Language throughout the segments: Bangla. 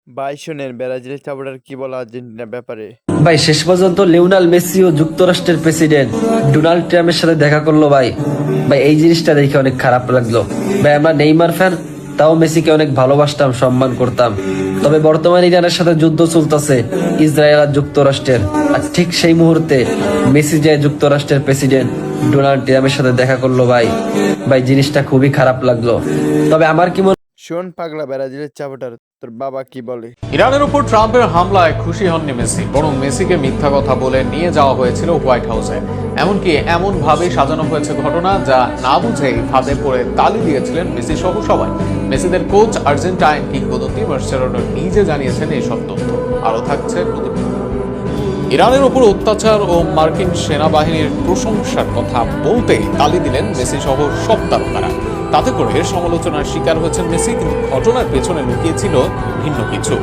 ভাই শোনেন, ব্রাজিলের সাপোর্টার কি বলে আর্জেন্টিনার ব্যাপারে? ভাই শেষ পর্যন্ত লিওনেল মেসি ও যুক্তরাষ্ট্রের প্রেসিডেন্ট ডোনাল্ড ট্রাম্পের সাথে দেখা করলো ভাই। ভাই এই জিনিসটা দেখে অনেক খারাপ লাগলো। ভাই আমরা নেইমার ফ্যান, তাও মেসিকে অনেক ভালোবাসতাম, সম্মান করতাম। তবে বর্তমানে ইরানের সাথে যুদ্ধ চলতেছে ইসরায়েল আর যুক্তরাষ্ট্রের, আর ঠিক সেই মুহূর্তে মেসি যায় যুক্তরাষ্ট্রের প্রেসিডেন্ট ডোনাল্ড ট্রাম্পের সাথে দেখা করলো ভাই। ভাই জিনিসটা খুবই খারাপ লাগলো। তবে আমার কি শোন পাগলা, ব্রাজিলের সাপোর্টার, তোর বাবা কি বলে? ইরানের উপর ট্রাম্পের হামলায় খুশি হননি মেসি, বরং মেসিকে মিথ্যা কথা বলে নিয়ে যাওয়া হয়েছিল হোয়াইট হাউসে। এমনকি এমন ভাবে সাজানো হয়েছে ঘটনা যা না বুঝেই ফাঁদে পড়ে তালি দিয়েছিলেন মেসি সহ সবাই। মেসিদের কোচ আর্জেন্টাইন কিংবদন্তি মার্সেলোনো নিজে জানিয়েছেন এইসব তথ্য। আরও থাকছে প্রতিবেদন। ইরানের উপর অত্যাচার ও মার্কিন সেনাবাহিনীর প্রশংসার কথা বলতে তালি দিলেন মেসি সহ সব তারকারা। তাতে করে সমালোচনার শিকার হয়েছেন মেসি, কিন্তু ঘটনার পেছনে লুকিয়েছিল ভিন্ন কিছু।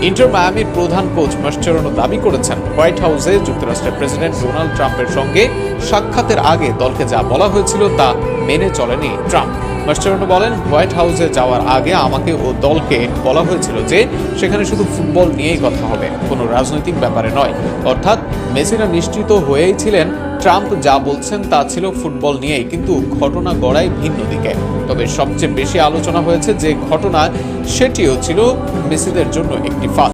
ইন্টার মায়ামির প্রধান কোচ মার্সেলোনো দাবি করেছেন, হোয়াইট হাউসে যুক্তরাষ্ট্রের প্রেসিডেন্ট ডোনাল্ড ট্রাম্পের সঙ্গে সাক্ষাতের আগে দলকে যা বলা হয়েছিল তা মেনে চলেনি ট্রাম্প। মার্সেলোনো বলেন, হোয়াইট হাউসে যাওয়ার আগে আমাকে ও দলকে বলা হয়েছিল যে সেখানে শুধু ফুটবল নিয়েই কথা হবে, কোনো রাজনৈতিক ব্যাপারে নয়। অর্থাৎ মেসিরা নিশ্চিত হয়েই ছিলেন ট্রাম্প যা বলছেন তা ছিল ফুটবল নিয়েই, কিন্তু ঘটনা গড়ায় ভিন্ন দিকে। তবে সবচেয়ে বেশি আলোচনা হয়েছে যে ঘটনা, সেটিও ছিল মেসিদের জন্য একটি ফাঁদ।